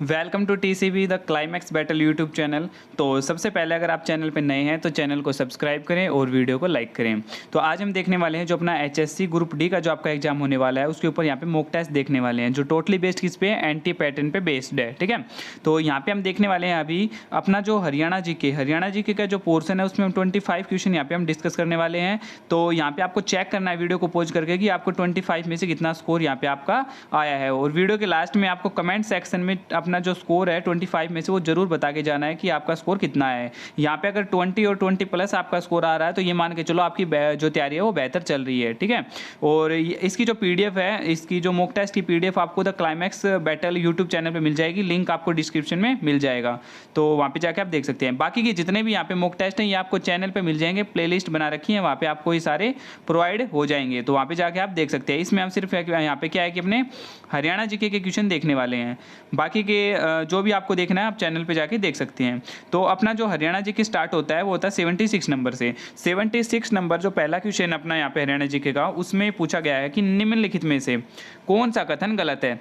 Welcome to TCB the climax battle YouTube channel. तो सबसे पहले अगर आप चैनल पे नए हैं तो चैनल को सब्सक्राइब करें और वीडियो को लाइक करें। तो आज हम देखने वाले हैं जो अपना एचएससी ग्रुप डी का जो आपका एग्जाम होने वाला है उसके ऊपर यहाँ पे मॉक टेस्ट देखने वाले हैं जो टोटली बेस्ड किस पे एंटी पैटर्न पे बेस्ड है। ठीक है, तो यहाँ पे हम देखने वाले हैं अभी अपना जो हरियाणा जीके का जो पोर्सन है उसमें 25 क्वेश्चन यहाँ पे हम डिस्कस करने वाले हैं। तो यहाँ पे आपको चेक करना है वीडियो को पॉज करके कि आपको 25 में से कितना स्कोर यहाँ पे आपका आया है, और वीडियो के लास्ट में आपको कमेंट सेक्शन में अपना जो स्कोर है 25 में से वो जरूर बता के जाना है कि आपका स्कोर कितना है। यहाँ पे अगर 20 और 20 प्लस आपका स्कोर आ रहा है तो ये मान के चलो आपकी जो तैयारी है वो बेहतर चल रही है। ठीक है, और इसकी जो पीडीएफ है, इसकी जो मॉक टेस्ट की पीडीएफ आपको the climax battle YouTube channel पे मिल जाएगी, लिंक आपको डिस्क्रिप्शन में मिल जाएगा, तो वहाँ पे जाके आप देख सकते हैं। बाकी के जितने भी यहाँ पे मॉक टेस्ट हैं ये आपको चैनल पे मिल जाएंगे, प्लेलिस्ट बना रखी है वहाँ पे आपको ये सारे प्रोवाइड हो जाएंगे, तो वहाँ पे जाके आप देख सकते हैं। इसमें हम सिर्फ यहाँ पे क्या है कि अपने हरियाणा जीके के क्वेश्चन देखने वाले हैं, बाकी के जो भी आपको देखना है आप चैनल पे जाके देख सकते हैं। तो अपना जो हरियाणा जीके स्टार्ट होता है वो होता है 76 नंबर से। 76 नंबर जो पहला क्वेश्चन अपना यहाँ पे हरियाणा जीके का, उसमें पूछा गया है कि निम्नलिखित में से कौन सा कथन गलत है,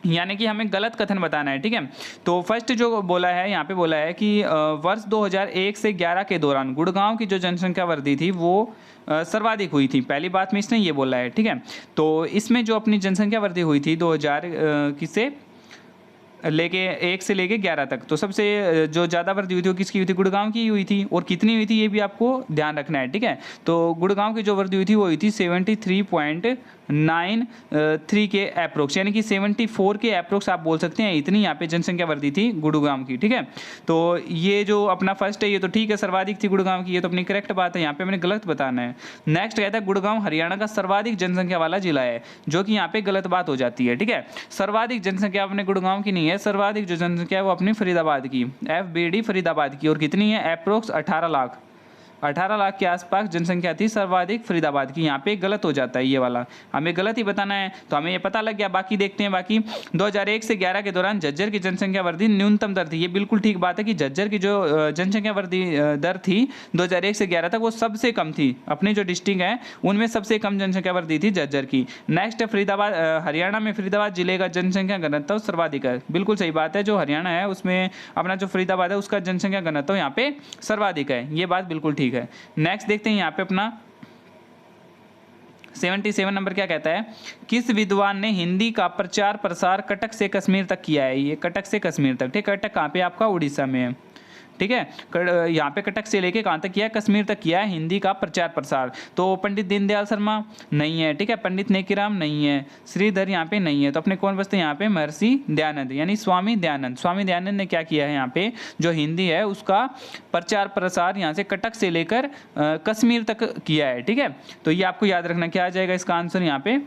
यानी कि हमें गलत कथन बताना है। ठीक है, तो फर्स्ट जो बोला है यहाँ पे बोला है कि वर्ष 2001 से 11 के दौरान गुड़गांव की जो जनसंख्या वृद्धि थी वो सर्वाधिक हुई थी। पहली बात में इसने ये बोला है। ठीक है, तो इसमें जो अपनी जनसंख्या वृद्धि हुई थी 2000 किसे लेके 1 से लेके 11 तक, तो सबसे जो ज़्यादा वृद्धि हुई थी वो किसकी हुई थी? गुड़गांव की हुई थी। और कितनी हुई थी ये भी आपको ध्यान रखना है। ठीक है, तो गुड़गांव की जो वृद्धि हुई थी वो हुई थी 73.93 के अप्रोक्स, यानी कि 74 के अप्रोक्स आप बोल सकते हैं, इतनी यहाँ पे जनसंख्या वृद्धि थी गुड़गांव की। ठीक है, तो ये जो अपना फर्स्ट है ये तो ठीक है, सर्वाधिक थी गुड़गांव की, ये तो अपनी करेक्ट बात है, यहाँ पे मैंने गलत बताना है। नेक्स्ट कहता है गुड़गांव हरियाणा का सर्वाधिक जनसंख्या वाला जिला है, जो कि यहाँ पे गलत बात हो जाती है। ठीक है, सर्वाधिक जनसंख्या अपने गुड़गांव की नहीं है, सर्वाधिक जो जनसंख्या है वो अपनी फरीदाबाद की, FBD फरीदाबाद की, और कितनी है? अप्रोक्स 18 लाख के आसपास जनसंख्या थी सर्वाधिक फरीदाबाद की। यहाँ पे गलत हो जाता है, ये वाला हमें गलत ही बताना है, तो हमें ये पता लग गया। बाकी देखते हैं। बाकी 2001 से 11 के दौरान झज्जर की जनसंख्या वृद्धि न्यूनतम दर थी, ये बिल्कुल ठीक बात है कि झज्जर की जो जनसंख्या वृद्धि दर थी 2001 से 11 तक वो सबसे कम थी, अपनी जो डिस्ट्रिक्ट है उनमें सबसे कम जनसंख्या वृद्धि थी झज्जर की। नेक्स्ट फरीदाबाद, हरियाणा में फरीदाबाद जिले का जनसंख्या घनत्व सर्वाधिक है, बिल्कुल सही बात है। जो हरियाणा है उसमें अपना जो फरीदाबाद है उसका जनसंख्या घनत्व यहाँ पे सर्वाधिक है, ये बात बिल्कुल ठीक है। नेक्स्ट देखते हैं यहाँ पे अपना 77 नंबर क्या कहता है? किस विद्वान ने हिंदी का प्रचार प्रसार कटक से कश्मीर तक किया है? ये कटक से कश्मीर तक, ठीक है, कटक कहाँ पे? आपका उड़ीसा में है। ठीक है, यहाँ पे कटक से लेके कहाँ तक किया है? कश्मीर तक किया है हिंदी का प्रचार प्रसार। तो पंडित दीनदयाल शर्मा नहीं है, ठीक है, पंडित नेकीराम नहीं है, श्रीधर यहाँ पे नहीं है, तो अपने कौन बचते हैं यहाँ पे? महर्षि दयानंद, यानी स्वामी दयानंद। स्वामी दयानंद ने क्या किया है यहाँ पे? जो हिंदी है उसका प्रचार प्रसार यहाँ से कटक से लेकर कश्मीर तक किया है। ठीक है, तो ये आपको याद रखना, क्या आ जाएगा इसका आंसर यहाँ पे?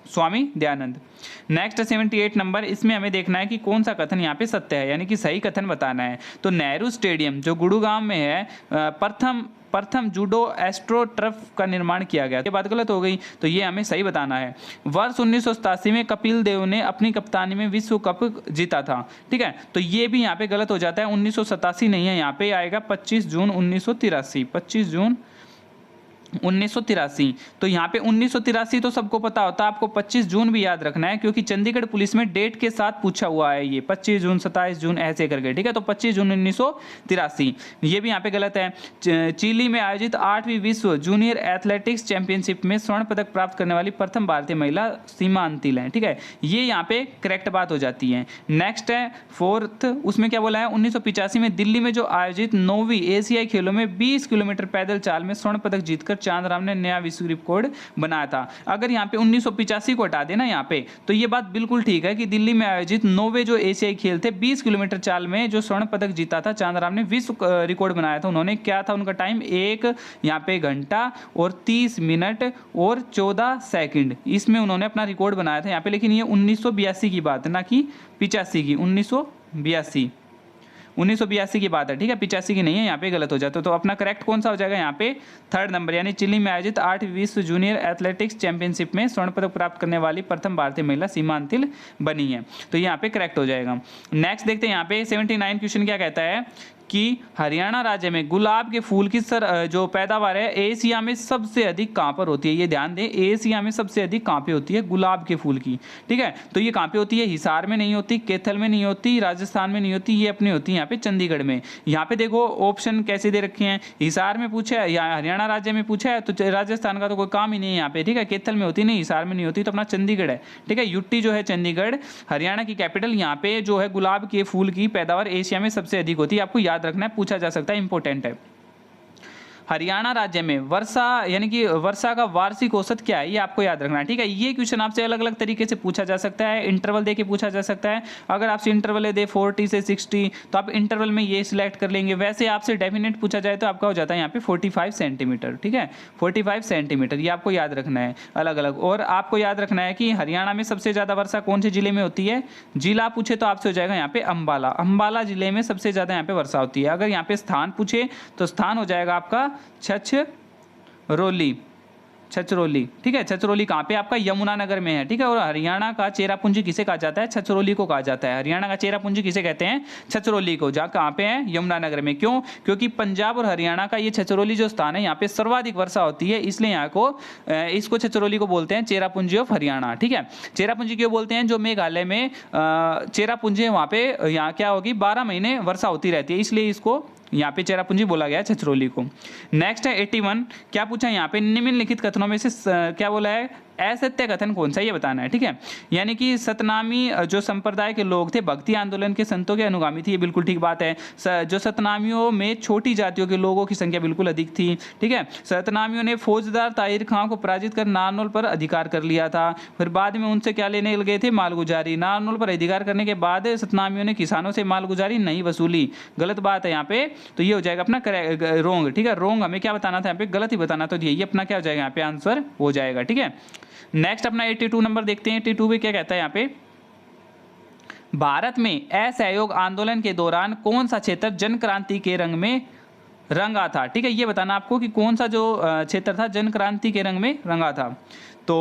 स्वामी दयानंद। नेक्स्ट 78 नंबर, इसमें हमें देखना है कि कौन सा कथन यहाँ पे सत्य है, यानी कि सही कथन बताना है। तो नेहरू स्टेडियम जो गुड़गांव में है, प्रथम जूडो एस्ट्रोटर्फ का निर्माण किया गया, ये बात गलत हो गई, तो ये हमें सही बताना है। वर्ष 1987 में कपिल देव ने अपनी कप्तानी में विश्व कप जीता था। ठीक है, तो ये भी यहाँ पे गलत हो जाता है, 1987 नहीं है, यहाँ पे आएगा 25 जून 1983, 25 जून 1983। तो यहाँ पे 1983 तो सबको पता होता है, आपको 25 जून भी याद रखना है, क्योंकि चंडीगढ़ पुलिस में डेट के साथ पूछा हुआ है ये 25 जून 27 जून ऐसे करके। ठीक है, तो 25 जून 1983 ये भी यहाँ पे गलत है। चिली में आयोजित 8वीं विश्व जूनियर एथलेटिक्स चैंपियनशिप में स्वर्ण पदक प्राप्त करने वाली प्रथम भारतीय महिला सीमा अंतिल है। ठीक है, ये यहाँ पे करेक्ट बात हो जाती है। नेक्स्ट है 4th, उसमें क्या बोला है? 1985 में दिल्ली में जो आयोजित 9वीं एशियाई खेलों में 20 किलोमीटर पैदल चाल में स्वर्ण पदक जीतकर चांदराम ने नया विश्व रिकॉर्ड बनाया था। अगर यहाँ पे 1985 को हटा देना यहाँ पे, तो ये बात बिल्कुल ठीक है कि दिल्ली में आयोजित 9वें जो एशियाई खेल थे 20 किलोमीटर चाल में जो स्वर्ण पदक जीता था चांदराम ने, विश्व रिकॉर्ड बनाया था उन्होंने। क्या था उनका टाइम? 1 यहाँ पे घंटा और 30 मिनट और 14 सेकंड, इसमें उन्होंने अपना रिकॉर्ड बनाया था यहाँ पे। लेकिन ये 1982 की बात है, ना कि 85 की, 1982 की बात है। ठीक है, 85 की नहीं है, यहाँ पे गलत हो जाता है। तो अपना करेक्ट कौन सा हो जाएगा यहाँ पे? 3rd नंबर, यानी चिली में आयोजित 8वीं विश्व जूनियर एथलेटिक्स चैंपियनशिप में स्वर्ण पदक प्राप्त करने वाली प्रथम भारतीय महिला सीमा अंतिल बनी है, तो यहाँ पे करेक्ट हो जाएगा। नेक्स्ट देखते हैं यहाँ पे 79 क्वेश्चन क्या कहता है कि हरियाणा राज्य में गुलाब के फूल की जो पैदावार है एशिया में सबसे अधिक कहाँ पर होती है, ये ध्यान दें, एशिया में सबसे अधिक कहाँ पे होती है गुलाब के फूल की। ठीक है, तो ये कहाँ पे होती है, हिसार में नहीं होती, कैथल में नहीं होती, राजस्थान में नहीं होती, ये अपनी होती है यहाँ पे चंडीगढ़ में। यहाँ पे देखो ऑप्शन कैसे दे रखे हैं, हिसार में पूछा है या हरियाणा राज्य में पूछा है, तो राजस्थान का तो कोई काम ही नहीं है यहाँ पे। ठीक है, कैथल में होती नहीं, हिसार में नहीं होती, तो अपना चंडीगढ़ है। ठीक है, यूटी जो है चंडीगढ़ हरियाणा की कैपिटल, यहाँ पे जो है गुलाब के फूल की पैदावार एशिया में सबसे अधिक होती है। आपको याद रखना है, पूछा जा सकता है, इंपॉर्टेंट है। हरियाणा राज्य में वर्षा यानी कि वर्षा का वार्षिक औसत क्या है, ये आपको याद रखना है। ठीक है, ये क्वेश्चन आपसे अलग अलग तरीके से पूछा जा सकता है, इंटरवल देके पूछा जा सकता है। अगर आपसे इंटरवल दे 40 से 60 तो आप इंटरवल में ये सिलेक्ट कर लेंगे। वैसे आपसे डेफिनेट पूछा जाए तो आपका हो जाता है यहाँ पे 45 सेंटीमीटर। ठीक है, 45 सेंटीमीटर, ये आपको याद रखना है अलग अलग। और आपको याद रखना है कि हरियाणा में सबसे ज्यादा वर्षा कौन से जिले में होती है, जिला पूछे तो आपसे हो जाएगा यहाँ पे अंबाला, अंबाला जिले में सबसे ज्यादा यहाँ पे वर्षा होती है। अगर यहाँ पे स्थान पूछे तो स्थान हो जाएगा आपका छछरौली, छछरौली। ठीक है, छछरौली कहाँ पे आपका यमुनानगर में है। ठीक है, और हरियाणा का चेरापूंजी किसे कहा जाता है, छछरौली को कहा जाता है। हरियाणा का चेरापूंजी किसे कहते हैं, छछरौली को, जहाँ कहाँ पे है, यमुनानगर में। क्यों, क्योंकि पंजाब और हरियाणा का ये छछरौली जो स्थान है यहाँ पे सर्वाधिक वर्षा होती है, इसलिए यहाँ को इसको छछरौली को बोलते हैं चेरापूंजी ऑफ हरियाणा। ठीक है, चेरापूंजी क्यों बोलते हैं, जो मेघालय में चेरापूंजी है वहाँ पे यहाँ क्या होगी 12 महीने वर्षा होती रहती है, इसलिए इसको यहाँ पे चेरापूंजी बोला गया है छछरौली को। नेक्स्ट है 81, क्या पूछा यहाँ पे, निम्नलिखित कथनों में से क्या बोला है, असत्य कथन कौन सा, ये बताना है। ठीक है, यानी कि सतनामी जो संप्रदाय के लोग थे भक्ति आंदोलन के संतों के अनुगामी थे, ये बिल्कुल ठीक बात है। जो सतनामियों में छोटी जातियों के लोगों की संख्या बिल्कुल अधिक थी। ठीक है, सतनामियों ने फौजदार ताहिर खां को पराजित कर नारनौल पर अधिकार कर लिया था, फिर बाद में उनसे क्या लेने लगे थे, मालगुजारी। नारनौल पर अधिकार करने के बाद सतनामियों ने किसानों से मालगुजारी नहीं वसूली, गलत बात है यहाँ पे, तो ये हो जाएगा अपना रोंग। ठीक है, रोंग हमें क्या बताना था यहाँ पे, गलत ही बताना, तो ये अपना क्या हो जाएगा यहाँ पे आंसर हो जाएगा। ठीक है, नेक्स्ट अपना 82 नंबर देखते हैं। 82 में क्या कहता है यहाँ पे, भारत में असहयोग आंदोलन के दौरान कौन सा क्षेत्र जन क्रांति के रंग में रंगा था। ठीक है, ये बताना आपको कि कौन सा जो क्षेत्र था जन क्रांति के रंग में रंगा था। तो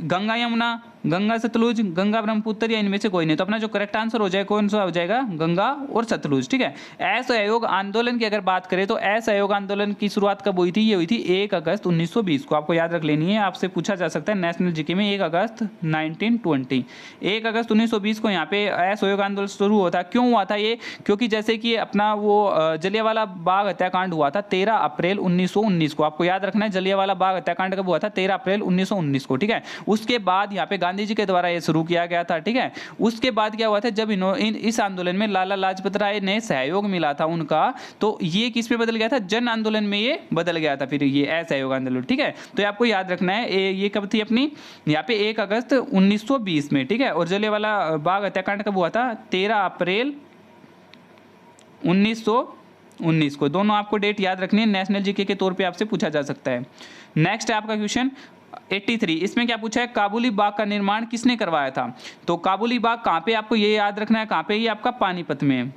गंगा यमुना, गंगा सतलुज, गंगा ब्रह्मपुत्र या इनमें से कोई नहीं, तो अपना जो करेक्ट आंसर हो जाएगा कौन सा हो जाएगा, गंगा और सतलुज। ठीक है, असहयोग आंदोलन की अगर बात करें तो असहयोग आंदोलन की शुरुआत कब हुई थी, ये हुई थी 1 अगस्त 1920 को, आपको याद रख लेनी है, आपसे पूछा जा सकता है नेशनल जीके में। 1 अगस्त 1920, 1 अगस्त 1920 को यहाँ पे असहयोग आंदोलन शुरू हुआ था। क्यों हुआ था ये, क्योंकि जैसे कि अपना वो जलियांवाला बाग हत्याकांड हुआ था 13 अप्रैल 1919 को, आपको याद रखना है जलियांवाला बाग हत्याकांड कब हुआ था, 13 अप्रैल 1919 को। ठीक है, उसके बाद यहाँ पे गांधी जी के द्वारा ये शुरू किया गया था। ठीक है, उसके बाद क्या हुआ था, जब इस आंदोलन में लाला लाजपत राय ने सहयोग मिला था उनका, तो ये किस में बदल गया था, जन आंदोलन में ये बदल गया था, फिर ये असहयोग आंदोलन। ठीक है, तो आपको याद रखना है ये कब थी अपनी, यहाँ पे 1 अगस्त 1920 में। ठीक है, और जलियांवाला बाग हत्याकांड कब हुआ था, 13 अप्रैल 1919 को। दोनों आपको डेट याद रखनी है, नेशनल जीके के तौर पे आपसे पूछा जा सकता है। नेक्स्ट है आपका क्वेश्चन 83, इसमें क्या पूछा है, काबुली बाग का निर्माण किसने करवाया था। तो काबुली बाग कहाँ पे, आपको ये याद रखना है कहाँ पे, ये आपका पानीपत में,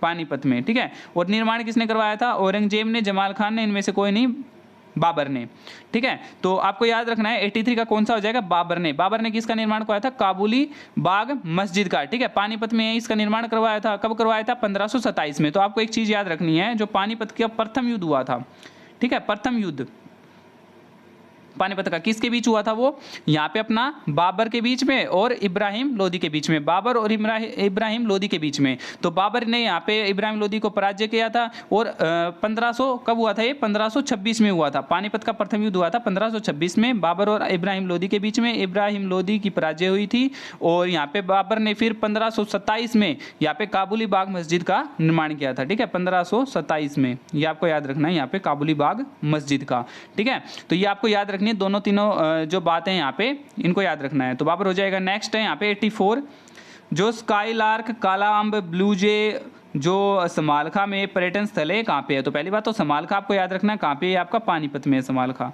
पानीपत में। ठीक है, और निर्माण किसने करवाया था, औरंगजेब ने, जमाल खान ने, इनमें से कोई नहीं, बाबर ने। ठीक है, तो आपको याद रखना है 83 का कौन सा हो जाएगा, बाबर ने। बाबर ने किसका निर्माण करवाया था, काबुली बाग मस्जिद का। ठीक है, पानीपत में इसका निर्माण करवाया था, कब करवाया था, 1527 में। तो आपको एक चीज याद रखनी है, जो पानीपत का प्रथम युद्ध हुआ था, ठीक है, प्रथम युद्ध पानीपत का किसके बीच हुआ था, वो यहाँ पे अपना बाबर के बीच में और इब्राहिम लोदी के बीच में, बाबर और इब्राहिम लोदी के बीच में। तो बाबर ने यहाँ पे इब्राहिम लोदी को पराजय किया था, और 1500 कब हुआ था, ये 1526 में हुआ था। पानीपत का प्रथम युद्ध हुआ था 1526 में, बाबर और इब्राहिम लोदी के बीच में। इब्राहिम लोदी की पराजय हुई थी, और यहाँ पे बाबर ने फिर 1527 में यहाँ पे काबुली बाग मस्जिद का निर्माण किया था। ठीक है, 1527 में, ये आपको याद रखना है यहाँ पे काबुली बाग मस्जिद का। ठीक है, तो ये आपको याद रखनी है, दोनों तीनों जो बातें यहाँ पे इनको याद रखना है, तो बाबर हो जाएगा। नेक्स्ट है यहाँ पे 84, जो स्काईलार्क, काला अम्ब, ब्लू जे जो समालखा में पर्यटन स्थल है कहाँ पे है। तो पहली बात तो समालखा आपको याद रखना है कहाँ पे है, आपका पानीपत में है समालखा।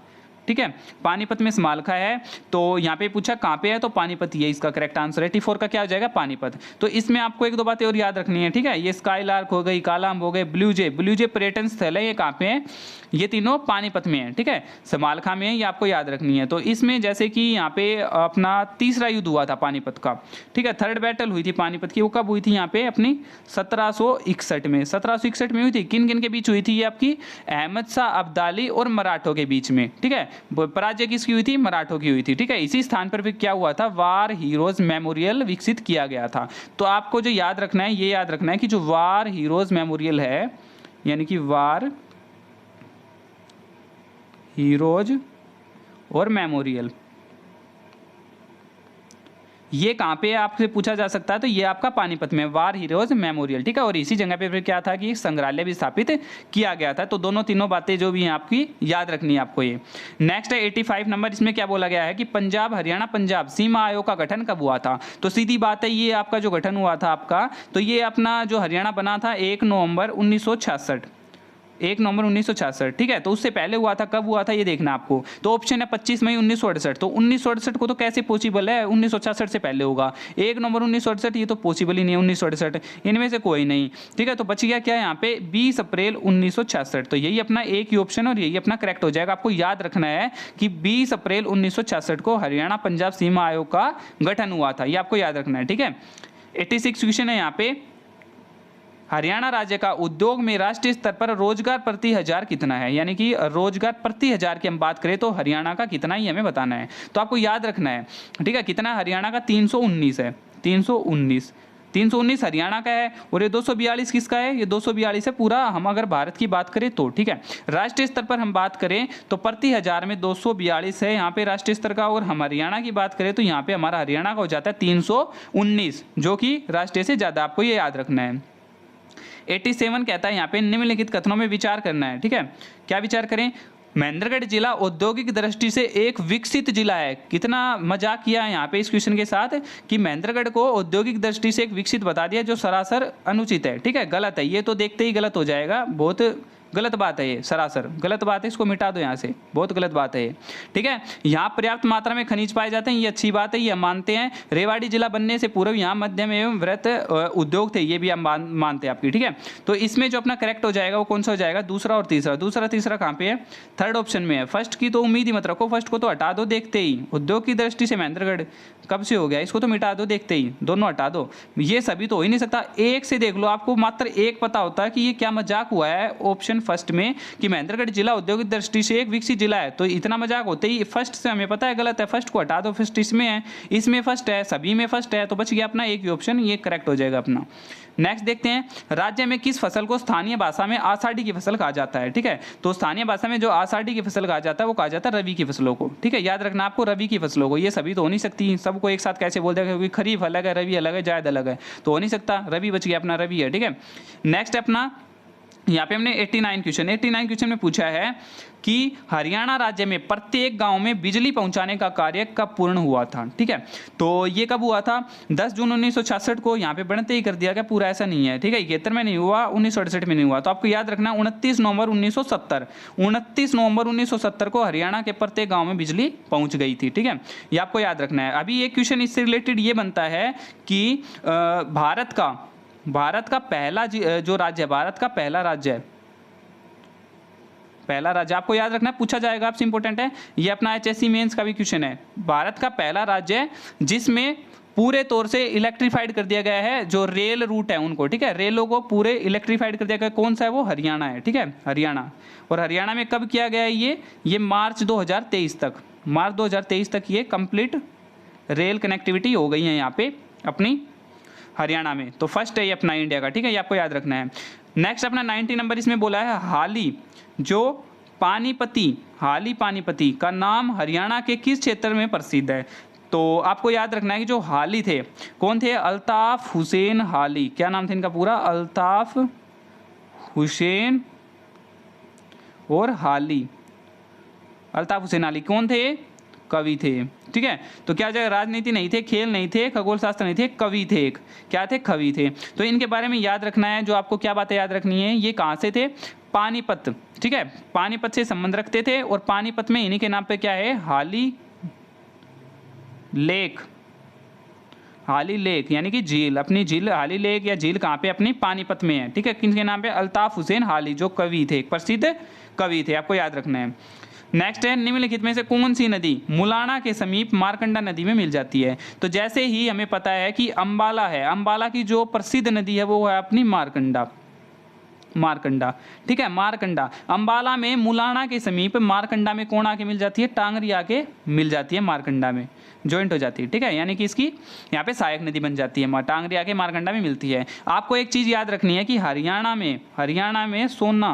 ठीक है, पानीपत में समालखा है। तो यहाँ पे पूछा कहाँ पे है, तो पानीपत ये इसका करेक्ट आंसर है। 84 का क्या हो जाएगा, पानीपत। तो इसमें आपको एक दो बातें और याद रखनी है, ठीक है। ये स्काईलार्क हो गई, कालाअंब हो गए, ब्लू जे पर्यटन स्थल है, ये कहाँ पे है, ये तीनों पानीपत में है, ठीक है, समालखा में है, ये आपको याद रखनी है। तो इसमें जैसे कि यहाँ पे अपना तीसरा युद्ध हुआ था पानीपत का, ठीक है, थर्ड बैटल हुई थी पानीपत की, वो कब हुई थी यहाँ पे अपनी 1761 में। 1761 में हुई थी। किन किन के बीच हुई थी ये आपकी, अहमद शाह अब्दाली और मराठों के बीच में, ठीक है। पराजय किसकी हुई थी, मराठों की हुई थी, ठीक है। इसी स्थान पर फिर क्या हुआ था, वार हीरोज मेमोरियल विकसित किया गया था। तो आपको जो याद रखना है, ये याद रखना है कि जो वार हीरोज मेमोरियल है, यानी कि वार हीरोज और मेमोरियल, ये कहाँ पे आपसे पूछा जा सकता है, तो ये आपका पानीपत में वार हीरोज मेमोरियल, ठीक है। और इसी जगह पे फिर क्या था कि संग्रहालय भी स्थापित किया गया था। तो दोनों तीनों बातें जो भी हैं आपकी याद रखनी है आपको। ये नेक्स्ट है 85 नंबर, इसमें क्या बोला गया है कि पंजाब हरियाणा पंजाब सीमा आयोग का गठन कब हुआ था। तो सीधी बात है, ये आपका जो गठन हुआ था आपका, तो ये अपना जो हरियाणा बना था 1 नवंबर 1966, 1 नवंबर 1966, ठीक है। तो उससे पहले हुआ था, कब हुआ था ये देखना आपको। तो ऑप्शन है 25 मई 1968। तो 1968 को तो कैसे पॉसिबल है, 1966 से पहले होगा। 1 नवंबर 1968 ये तो पॉसिबल ही नहीं है, 1968 इनमें से कोई नहीं, ठीक है। तो बच गया क्या यहाँ पे 20 अप्रैल 1966। तो यही अपना एक ही ऑप्शन और यही अपना करेक्ट हो जाएगा। आपको याद रखना है कि 20 अप्रैल 1966 को हरियाणा पंजाब सीमा आयोग का गठन हुआ था, ये आपको याद रखना है, ठीक है। 86 क्वेश्चन है यहाँ पे, हरियाणा राज्य का उद्योग में राष्ट्रीय स्तर पर रोजगार प्रति हजार कितना है, यानी कि रोजगार प्रति हजार की हम बात करें तो हरियाणा का कितना ही हमें बताना है। तो आपको याद रखना है, ठीक है, कितना हरियाणा का 319 है, 319 हरियाणा का है। और ये 242 किसका है, ये 242 है पूरा हम अगर भारत की बात करें तो, ठीक है। राष्ट्रीय स्तर पर हम बात करें तो प्रति हजार में 242 है यहाँ पे राष्ट्रीय स्तर का, और हम हरियाणा की बात करें तो यहाँ पे हमारा हरियाणा का हो जाता है 319, जो कि राष्ट्रीय से ज्यादा, आपको ये याद रखना है। 87 कहता है यहाँ पे निम्नलिखित कथनों में विचार करना है, ठीक है। क्या विचार करें, महेंद्रगढ़ जिला औद्योगिक दृष्टि से एक विकसित जिला है। कितना मजाक किया है यहाँ पे इस क्वेश्चन के साथ कि महेंद्रगढ़ को औद्योगिक दृष्टि से एक विकसित बता दिया, जो सरासर अनुचित है, ठीक है, गलत है। ये तो देखते ही गलत हो जाएगा, बहुत गलत बात है ये, सरासर गलत बात है, इसको मिटा दो यहाँ से, बहुत गलत बात है ये, ठीक है। यहाँ पर्याप्त मात्रा में खनिज पाए जाते हैं, ये अच्छी बात है, ये हम मानते हैं। रेवाड़ी जिला बनने से पूर्व यहाँ मध्यम एवं वृहत उद्योग थे, ये भी हम मानते हैं आपकी, ठीक है। तो इसमें जो अपना करेक्ट हो जाएगा वो कौन सा हो जाएगा, दूसरा और तीसरा। दूसरा तीसरा कहाँ पे है, थर्ड ऑप्शन में है। फर्स्ट की तो उम्मीद ही मत रखो, फर्स्ट को तो हटा दो देखते ही। उद्योग की दृष्टि से महेंद्रगढ़ कब से हो गया, इसको तो मिटा दो देखते ही, दोनों हटा दो, ये सभी तो हो ही नहीं सकता। एक से देख लो, आपको मात्र एक पता होता है कि ये क्या मजाक हुआ है ऑप्शन फर्स्ट में कि महेंद्रगढ़ जिला औद्योगिक दृष्टि से एक विकसित जिला है। तो इतना मजाक होते ही फर्स्ट से हमें पता है गलत है, फर्स्ट को हटा दो, फर्स्ट इसमें है, इसमें फर्स्ट है, सभी में फर्स्ट है, तो बच गया अपना एक ही ऑप्शन, ये करेक्ट हो जाएगा अपना। नेक्स्ट देखते हैं, राज्य में किस फसल को स्थानीय भाषा में आषाढ़ी की फसल कहा जाता है, ठीक है। तो स्थानीय भाषा में जो आषाढ़ी की फसल कहा जाता है वो कहा जाता है रबी की फसलों को, ठीक है। याद रखना आपको, रबी की फसलों को, ये सभी तो हो नहीं सकती, सबको एक साथ कैसे बोल देगा, क्योंकि खरीफ अलग है, रबी अलग है, जायद अलग है, तो हो नहीं सकता। रबी बच गया अपना, रबी है, ठीक है। नेक्स्ट अपना यहाँ पे हमने 89 क्वेश्चन में पूछा है कि हरियाणा राज्य में प्रत्येक गांव में बिजली पहुंचाने का कार्य कब पूर्ण हुआ था, ठीक है। तो ये कब हुआ था, 10 जून 1966 को, यहाँ पे बढ़ते ही कर दिया गया, पूरा ऐसा नहीं है, ठीक है। 71 में नहीं हुआ, 1968 में नहीं हुआ। तो आपको याद रखना 29 नवंबर 1970 को हरियाणा के प्रत्येक गाँव में बिजली पहुंच गई थी, ठीक है। ये आपको याद रखना है। अभी एक क्वेश्चन इससे रिलेटेड ये बनता है कि भारत का पहला जो राज्य है, भारत का पहला राज्य आपको याद रखना है, पूछा जाएगा आपसे, इंपॉर्टेंट है ये, अपना HSC मेंस का भी क्वेश्चन है। भारत का पहला राज्य है जिसमें पूरे तौर से इलेक्ट्रीफाइड कर दिया गया है, जो रेल रूट है उनको, ठीक है, रेलों को पूरे इलेक्ट्रीफाइड कर दिया गया, कौन सा है वो, हरियाणा है, ठीक है, हरियाणा। और हरियाणा में कब किया गया है ये मार्च 2023 तक ये कंप्लीट रेल कनेक्टिविटी हो गई है यहाँ पे अपनी हरियाणा में। तो फर्स्ट है ये अपना इंडिया का, ठीक है, ये आपको याद रखना है। नेक्स्ट अपना 90 नंबर, इसमें बोला है हाली पानीपति का नाम हरियाणा के किस क्षेत्र में प्रसिद्ध है। तो आपको याद रखना है कि जो हाली थे, कौन थे, अल्ताफ हुसैन हाली, क्या नाम था इनका पूरा, अल्ताफ हुसैन और हाली। अल्ताफ हुसैन हाली कौन थे, कवि थे, ठीक है। तो क्या जगह राजनीति नहीं थे, खेल नहीं थे, खगोल शास्त्र नहीं थे, कवि थे, क्या थे, कवि थे। तो इनके बारे में याद रखना है, जो आपको क्या बातें याद रखनी है, ये कहाँ से थे, पानीपत, ठीक है, पानीपत से संबंध रखते थे और पानीपत में इन्हीं के नाम पे क्या है, हाली लेक, हाली लेक यानी कि झील, अपनी झील हाली लेक या झील कहाँ पे, अपनी पानीपत में है, ठीक है। किनके नाम पे, अल्ताफ हुसैन हाली, जो कवि थे, एक प्रसिद्ध कवि थे, आपको याद रखना है। नेक्स्ट है, निम्नलिखित में से कौन सी नदी मुलाना के समीप मारकंडा नदी में मिल जाती है। तो जैसे ही हमें पता है कि अंबाला है, अंबाला की जो प्रसिद्ध नदी है वो है अपनी मारकंडा, मारकंडा, ठीक है, मारकंडा। अंबाला में मुलाना के समीप मारकंडा में कौन आके मिल जाती है, टांगरी आके मिल जाती है, मारकंडा में ज्वाइंट हो जाती है, ठीक है, यानी कि इसकी यहाँ पे सहायक नदी बन जाती है, टांगरी आके मारकंडा में मिलती है। आपको एक चीज याद रखनी है कि हरियाणा में सोना,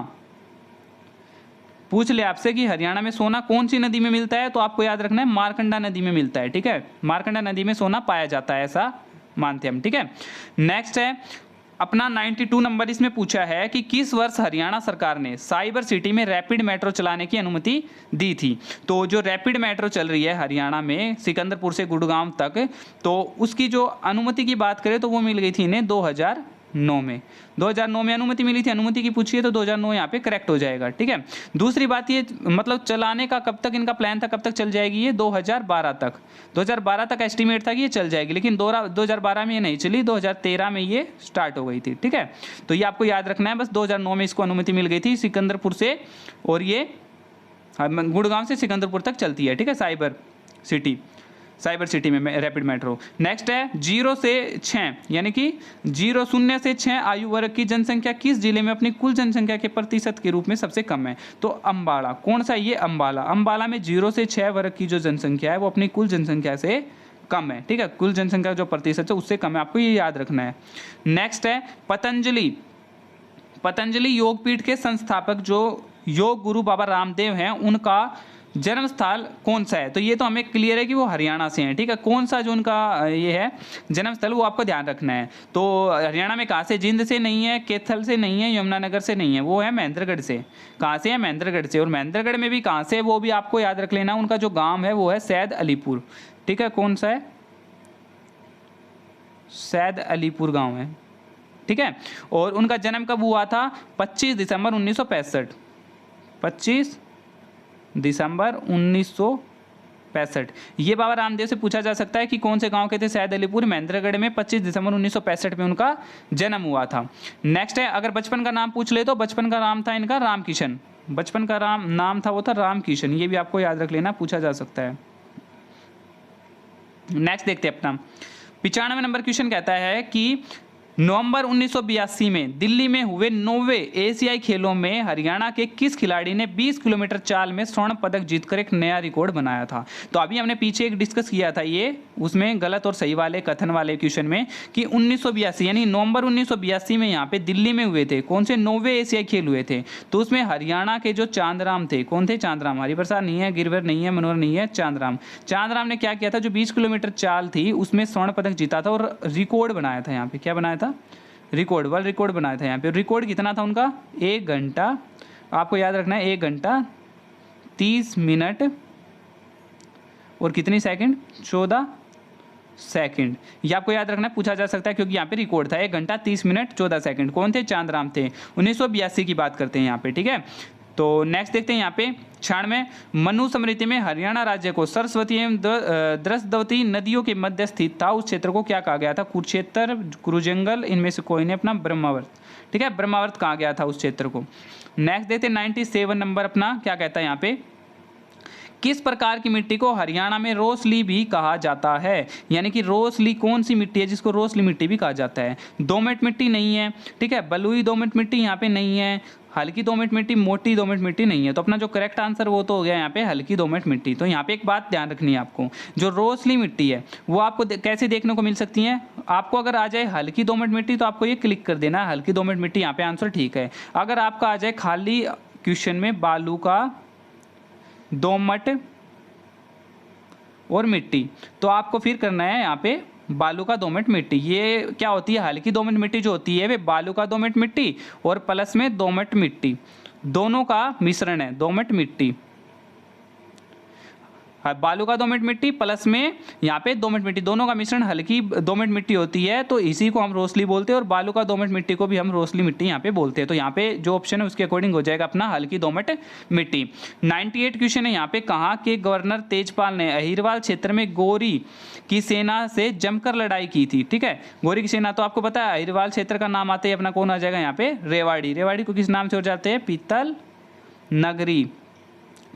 पूछ ले आपसे कि हरियाणा में सोना कौन सी नदी में मिलता है, तो आपको याद रखना है मारकंडा नदी में मिलता है, ठीक है, मारकंडा नदी में सोना पाया जाता है, ऐसा मानते हम, ठीक है। नेक्स्ट है अपना 92 नंबर, इसमें पूछा है कि किस वर्ष हरियाणा सरकार ने साइबर सिटी में रैपिड मेट्रो चलाने की अनुमति दी थी। तो जो रैपिड मेट्रो चल रही है हरियाणा में सिकंदरपुर से गुड़गांव तक, तो उसकी जो अनुमति की बात करें तो वो मिल गई थी इन्हें 2009 में, 2009 में अनुमति मिली थी। अनुमति की पूछिए तो 2009 यहाँ पे करेक्ट हो जाएगा, ठीक है। दूसरी बात ये, मतलब चलाने का कब तक इनका प्लान था, कब तक चल जाएगी ये, 2012 तक, 2012 तक एस्टिमेट था कि ये चल जाएगी, लेकिन 2012 में ये नहीं चली, 2013 में ये स्टार्ट हो गई थी, ठीक है। तो ये आपको याद रखना है, बस 2009 में इसको अनुमति मिल गई थी सिकंदरपुर से, और ये गुड़गांव से सिकंदरपुर तक चलती है, ठीक है, साइबर सिटी में रैपिड मेट्रो। नेक्स्ट है 0 से 6 यानी कि 0 से 6 आयु वर्ग की जनसंख्या किस जिले में अपनी कुल जनसंख्या के प्रतिशत के रूप में सबसे कम है। तो अम्बाला, कौन सा, ये अम्बाला, अम्बाला में 0 से 6 वर्ग की जो जनसंख्या है वो अपनी कुल जनसंख्या से कम है, ठीक है, कुल जनसंख्या जो प्रतिशत है उससे कम है, आपको ये याद रखना है। नेक्स्ट है पतंजलि योगपीठ के संस्थापक जो योग गुरु बाबा रामदेव हैं, उनका जन्म स्थल कौन सा है। तो ये तो हमें क्लियर है कि वो हरियाणा से हैं, ठीक है। कौन सा जो उनका ये है जन्म स्थल, वो आपको ध्यान रखना है। तो हरियाणा में कहाँ से, जिंद से नहीं है, कैथल से नहीं है, यमुनानगर से नहीं है, वो है महेंद्रगढ़ से। कहाँ से है, महेंद्रगढ़ से। और महेंद्रगढ़ में भी कहाँ से, वो भी आपको याद रख लेना, उनका जो गाँव है वो है सैद अलीपुर, ठीक है। कौन सा है, सैद अलीपुर गाँव है, ठीक है। और उनका जन्म कब हुआ था, 25 दिसंबर 1965, 25 दिसंबर 1965। ये बाबा रामदेव से पूछा जा सकता है कि कौन से गांव के थे, सैद अलीपुर, महेंद्रगढ़ में 25 दिसंबर 1965 में उनका जन्म हुआ था। नेक्स्ट है, अगर बचपन का नाम पूछ ले तो बचपन का नाम था इनका रामकिशन, बचपन का नाम था वो था रामकिशन, ये भी आपको याद रख लेना, पूछा जा सकता है। नेक्स्ट देखते हैं अपना 95 नंबर क्वेश्चन, कहता है कि नवंबर 1982 में दिल्ली में हुए 9वें एशियाई खेलों में हरियाणा के किस खिलाड़ी ने 20 किलोमीटर चाल में स्वर्ण पदक जीतकर एक नया रिकॉर्ड बनाया था। तो अभी हमने पीछे एक डिस्कस किया था ये, उसमें गलत और सही वाले कथन वाले क्वेश्चन में, कि 1982 यानी नवंबर 1982 में यहाँ पे दिल्ली में हुए थे कौन से 9वें एशियाई खेल हुए थे। तो उसमें हरियाणा के जो चांदराम थे, कौन थे, चांदराम, हरिप्रसाद नहीं है, गिरवर नहीं है, मनोहर नहीं है, चांदराम ने क्या किया था, जो 20 किलोमीटर चाल थी उसमें स्वर्ण पदक जीता था और रिकॉर्ड बनाया था। यहाँ पे क्या बनाया था, रिकॉर्ड, वर्ल्ड रिकॉर्ड बनाया था। यहाँ पे रिकॉर्ड कितना था उनका, 1 घंटा, आपको याद रखना है 1 घंटा 30 मिनट और कितनी सेकंड, 14 सेकंड। ये आपको याद रखना है, पूछा जा सकता है क्योंकि यहाँ पे रिकॉर्ड था 1 घंटा 30 मिनट 14 सेकंड। कौन थे, चांदराम थे। 1982 की बात करते हैं यहाँ पे, ठीक है। तो नेक्स्ट देखते हैं यहाँ पे 96 मनुस्मृति में हरियाणा राज्य को सरस्वती एवं द्रसदवती नदियों के मध्य स्थित था, उस क्षेत्र को क्या कहा गया था, कुरुक्षेत्र, कुरुजंगल, इनमें से कोई ने अपना ब्रह्मावर्त, ठीक है, ब्रह्मावर्त कहा गया था उस क्षेत्र को। नेक्स्ट देखते हैं 97 नंबर अपना, क्या कहता है यहाँ पे, किस प्रकार की मिट्टी को हरियाणा में रोसली भी कहा जाता है। यानी कि रोसली कौन सी मिट्टी है जिसको रोसली मिट्टी भी कहा जाता है। दोमट मिट्टी नहीं है, ठीक है, बलुई दोमट मिट्टी यहाँ पे नहीं है, हल्की दोमट मिट्टी, मोटी दोमट मिट्टी नहीं है। तो अपना जो करेक्ट आंसर वो तो हो गया यहाँ पे हल्की दोमट मिट्टी। तो यहाँ पे एक बात ध्यान रखनी है आपको, जो रोसली मिट्टी है वो आपको कैसे देखने को मिल सकती है। आपको अगर आ जाए हल्की दोमट मिट्टी तो आपको ये क्लिक कर देना, हल्की दोमट मिट्टी, यहाँ पे आंसर ठीक है। अगर आपका आ जाए खाली क्वेश्चन में बालू का दोमट और मिट्टी, तो आपको फिर करना है यहाँ पे बालू का दोमट मिट्टी। ये क्या होती है, हल्की दोमट मिट्टी जो होती है वे बालू का दोमट मिट्टी और प्लस में दोमट मिट्टी, दोनों का मिश्रण है दोमट मिट्टी। बालू का दोमट मिट्टी प्लस में यहाँ पे दोमट मिट्टी, दोनों का मिश्रण हल्की दोमट मिट्टी होती है, तो इसी को हम रोसली बोलते हैं, और बालू का दोमट मिट्टी को भी हम रोसली मिट्टी यहाँ पे बोलते हैं। तो यहाँ पे जो ऑप्शन है उसके अकॉर्डिंग हो जाएगा अपना हल्की दोमट मिट्टी। 98 क्वेश्चन है यहाँ पे, कहा कि गवर्नर तेजपाल ने अहिरवाल क्षेत्र में गोरी की सेना से जमकर लड़ाई की थी। ठीक है, गोरी की सेना, तो आपको पता है अहिरवाल क्षेत्र का नाम आते ही अपना कौन आ जाएगा यहाँ पे, रेवाड़ी। रेवाड़ी को किस नाम से हो जाते हैं, पीतल नगरी।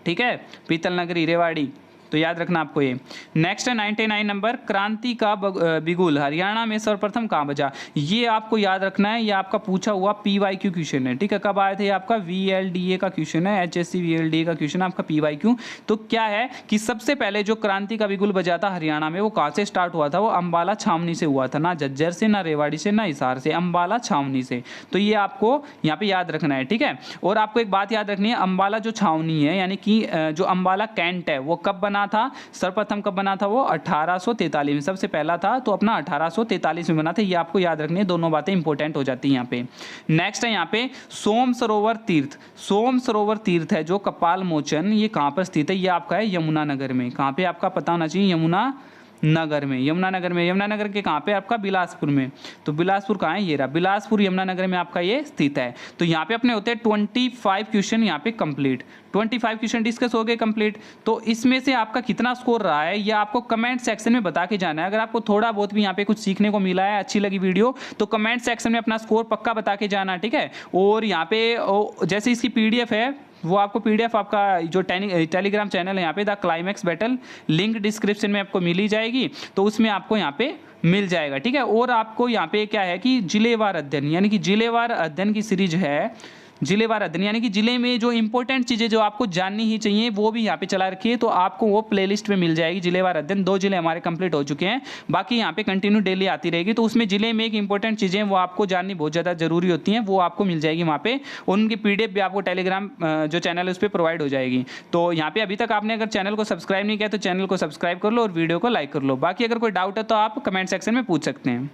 ठीक है, पीतल नगरी रेवाड़ी, तो याद रखना आपको ये। नेक्स्ट है 99 नंबर, क्रांति का बिगुल हरियाणा में सर्वप्रथम कहाँ बजा। ये आपको याद रखना है, ये आपका पूछा हुआ PYQ क्वेश्चन है। ठीक है, कब आए थे, आपका VLDA का क्वेश्चन है, HSC VLDA का क्वेश्चन है आपका PYQ। तो क्या है कि सबसे पहले जो क्रांति का बिगुल बजा था हरियाणा में, वो कहाँ से स्टार्ट हुआ था, वो अम्बाला छावनी से हुआ था, ना झज्जर से, ना रेवाड़ी से, ना हिसार से, अम्बाला छावनी से। तो ये आपको यहाँ पे याद रखना है। ठीक है, और आपको एक बात याद रखनी है, अम्बाला जो छावनी है यानी कि जो अम्बाला कैंट है वो कब बना था, सर्वप्रथम कब बना था, वो 1843 में सबसे पहला था, तो अपना 1843 में बना था। ये आपको याद रखनी है, दोनों बातें इंपॉर्टेंट हो जाती हैं यहाँ पे। नेक्स्ट है यहाँ पे सोम सरोवर तीर्थ। सोम सरोवर तीर्थ है जो कपाल मोचन, ये कहाँ पर स्थित है, ये आपका है यमुनानगर में। कहाँ पे आपका पता होना चाहिए, यमुनानगर में। यमुनानगर में, यमुनानगर के कहाँ पे आपका, बिलासपुर में। तो बिलासपुर कहाँ है, ये रहा बिलासपुर, यमुनानगर में आपका ये स्थित है। तो यहाँ पे अपने होते हैं 25 क्वेश्चन यहाँ पे कंप्लीट, 25 क्वेश्चन डिस्कस हो गए कंप्लीट। तो इसमें से आपका कितना स्कोर रहा है ये आपको कमेंट सेक्शन में बता के जाना है। अगर आपको थोड़ा बहुत भी यहाँ पे कुछ सीखने को मिला है, अच्छी लगी वीडियो, तो कमेंट सेक्शन में अपना स्कोर पक्का बता के जाना। ठीक है, और यहाँ पे जैसे इसकी PDF है, वो आपको PDF आपका जो टेलीग्राम चैनल है यहाँ पे the climax battle, link description में आपको मिल ही जाएगी, तो उसमें आपको यहाँ पे मिल जाएगा। ठीक है, और आपको यहाँ पे क्या है कि जिलेवार अध्ययन, यानी कि जिलेवार अध्ययन की सीरीज है, जिलेवार अध्ययन यानी कि जिले में जो इंपॉर्टेंट चीज़ें जो आपको जाननी ही चाहिए वो भी यहाँ पे चला रखी है, तो आपको वो प्लेलिस्ट में मिल जाएगी। जिलेवार अध्ययन 2 जिले हमारे कंप्लीट हो चुके हैं, बाकी यहाँ पे कंटिन्यू डेली आती रहेगी। तो उसमें जिले में एक इंपॉर्टेंट चीज़ें वो आपको जाननी बहुत ज़्यादा जरूरी होती हैं, वो आपको मिल जाएगी वहाँ पे। उनकी PDF भी आपको टेलीग्राम जो चैनल है उस पर प्रोवाइड हो जाएगी। तो यहाँ पे अभी तक आपने अगर चैनल को सब्सक्राइब नहीं किया तो चैनल को सब्सक्राइब कर लो और वीडियो को लाइक कर लो। बाकी अगर कोई डाउट है तो आप कमेंट सेक्शन में पूछ सकते हैं।